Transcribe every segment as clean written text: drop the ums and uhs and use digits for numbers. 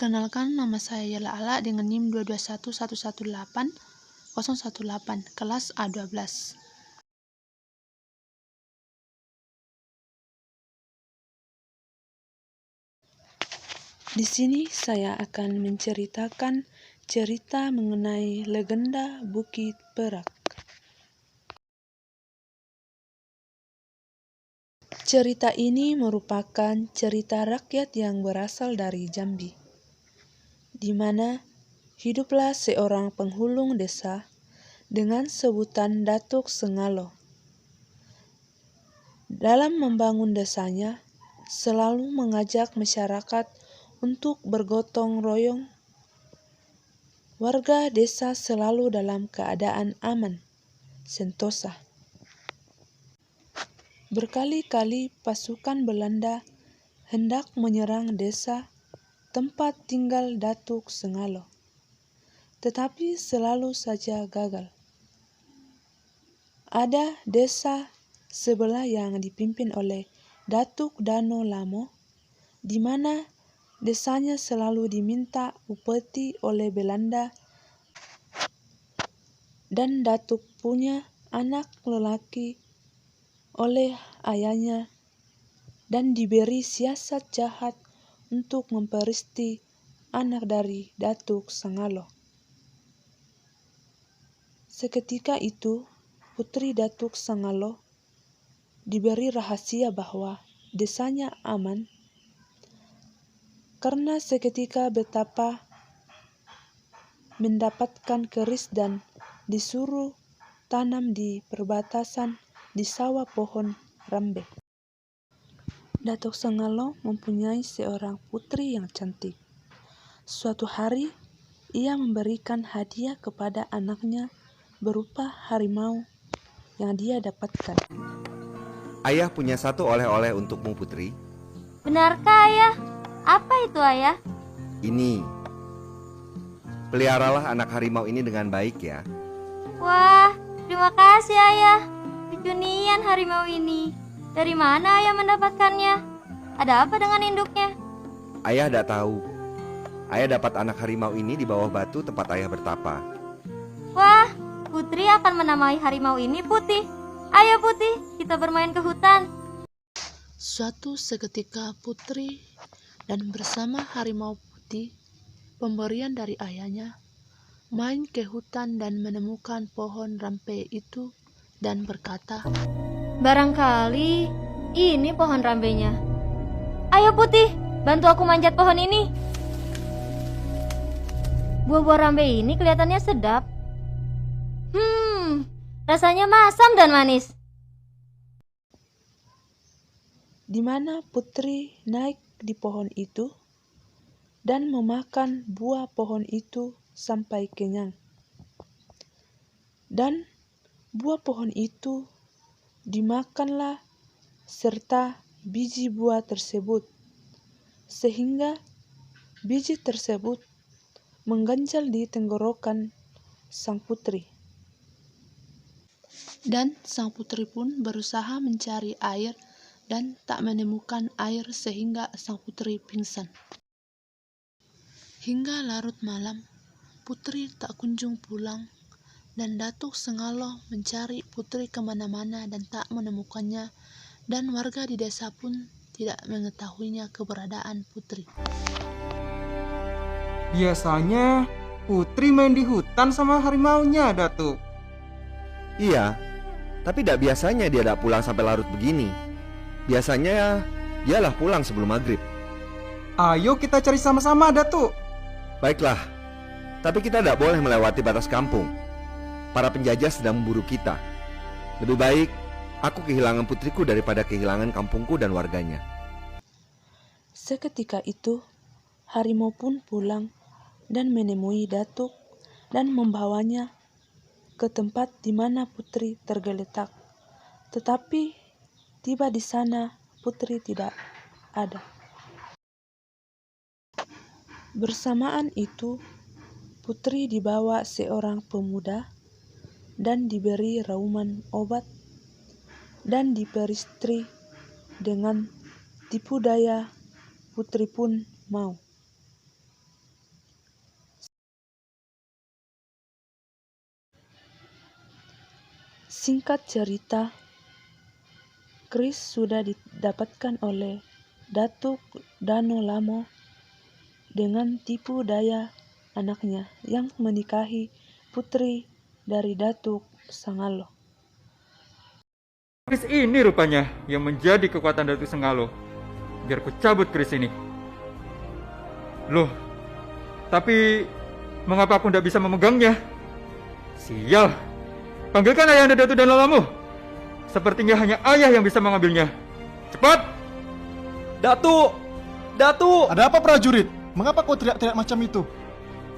Perkenalkan, nama saya Yela Ala dengan NIM 221118 kelas A12. Di sini saya akan menceritakan cerita mengenai legenda Bukit Perak. Cerita ini merupakan cerita rakyat yang berasal dari Jambi, di mana hiduplah seorang penghulung desa dengan sebutan Datuk Sengalo. Dalam membangun desanya, selalu mengajak masyarakat untuk bergotong royong. Warga desa selalu dalam keadaan aman, sentosa. Berkali-kali pasukan Belanda hendak menyerang desa tempat tinggal Datuk Sengalo, tetapi selalu saja gagal. Ada desa sebelah yang dipimpin oleh Datuk Dano Lamo, di mana desanya selalu diminta upeti oleh Belanda, dan Datuk punya anak lelaki oleh ayahnya dan diberi siasat jahat untuk memperisti anak dari Datuk Sengalo. Seketika itu, putri Datuk Sengalo diberi rahasia bahwa desanya aman, karena seketika betapa mendapatkan keris dan disuruh tanam di perbatasan di sawah pohon rambe. Datuk Sengalo mempunyai seorang putri yang cantik. Suatu hari, ia memberikan hadiah kepada anaknya berupa harimau yang dia dapatkan. Ayah punya satu oleh-oleh untukmu, Putri. Benarkah, Ayah? Apa itu, Ayah? Ini. Peliharalah anak harimau ini dengan baik ya. Wah, terima kasih, Ayah. Kecunian harimau ini. Dari mana Ayah mendapatkannya? Ada apa dengan induknya? Ayah tidak tahu. Ayah dapat anak harimau ini di bawah batu tempat ayah bertapa. Wah, Putri akan menamai harimau ini Putih. Ayo Putih, kita bermain ke hutan. Suatu seketika putri dan bersama harimau putih, pemberian dari ayahnya, main ke hutan dan menemukan pohon rampe itu dan berkata, Barangkali ini pohon rambenya. Ayo Putih, bantu aku manjat pohon ini. Buah-buah rambe ini kelihatannya sedap. Rasanya masam dan manis. di mana putri naik di pohon itu dan memakan buah pohon itu sampai kenyang. Dan buah pohon itu dimakanlah serta biji buah tersebut, sehingga biji tersebut mengganjal di tenggorokan sang putri. Dan sang putri pun berusaha mencari air dan tak menemukan air sehingga sang putri pingsan. Hingga larut malam, putri tak kunjung pulang, dan Datuk Sengalo mencari putri kemana-mana dan tak menemukannya, dan warga di desa pun tidak mengetahuinya keberadaan putri. Biasanya Putri main di hutan sama harimaunya, Datuk. Iya, tapi tidak biasanya dia tidak pulang sampai larut begini. Biasanya dialah pulang sebelum maghrib. Ayo kita cari sama-sama, Datuk. Baiklah, tapi kita tidak boleh melewati batas kampung. Para penjajah sedang memburu kita. Lebih baik aku kehilangan putriku daripada kehilangan kampungku dan warganya. Seketika itu, harimau pun pulang dan menemui Datuk dan membawanya ke tempat di mana putri tergeletak. Tetapi tiba di sana putri tidak ada. Bersamaan itu, putri dibawa seorang pemuda dan diberi rauman obat dan diperistri dengan tipu daya. Putri pun mau. Singkat cerita, Chris sudah didapatkan oleh Datuk Dano Lamo dengan tipu daya anaknya yang menikahi putri dari Datuk Sangalo. Keris ini rupanya yang menjadi kekuatan Datuk Sengalo. Biar ku cabut keris ini. Loh, tapi mengapa aku tidak bisa memegangnya? Sial, panggilkan ayah anda Datuk Dano Lamo. Sepertinya hanya ayah yang bisa mengambilnya. Cepat! Datuk! Datuk! Ada apa prajurit? Mengapa kau teriak-teriak macam itu?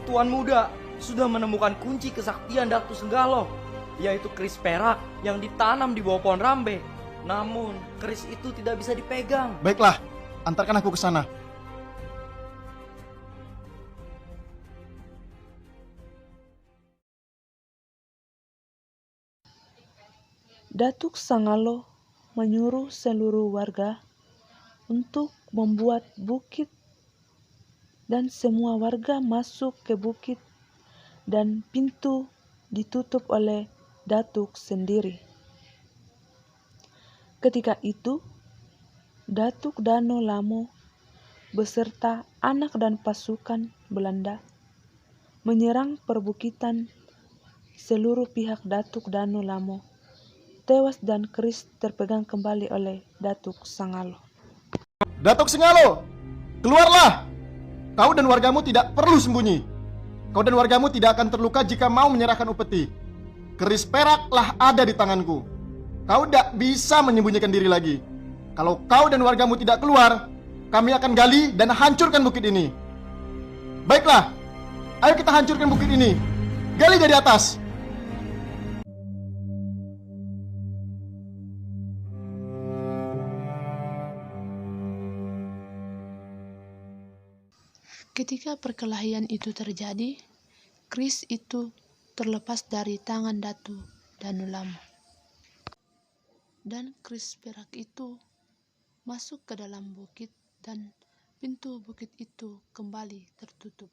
Tuan muda sudah menemukan kunci kesaktian Datuk Senggalo, yaitu keris perak yang ditanam di bawah pohon rambe. Namun, keris itu tidak bisa dipegang. Baiklah, antarkan aku ke sana. Datuk Sangalo menyuruh seluruh warga untuk membuat bukit dan semua warga masuk ke bukit dan pintu ditutup oleh Datuk sendiri. Ketika itu, Datuk Dano Lamo beserta anak dan pasukan Belanda menyerang perbukitan. Seluruh pihak Datuk Dano Lamo tewas dan keris terpegang kembali oleh Datuk Sangalo. Datuk Sengalo, keluarlah! Kau dan wargamu tidak perlu sembunyi. Kau dan wargamu tidak akan terluka jika mau menyerahkan upeti. Keris peraklah ada di tanganku. Kau tidak bisa menyembunyikan diri lagi. Kalau kau dan wargamu tidak keluar, kami akan gali dan hancurkan bukit ini. Baiklah, ayo kita hancurkan bukit ini. Gali dari atas. Ketika perkelahian itu terjadi, keris itu terlepas dari tangan Datuk Dano Lamo. Dan keris perak itu masuk ke dalam bukit dan pintu bukit itu kembali tertutup.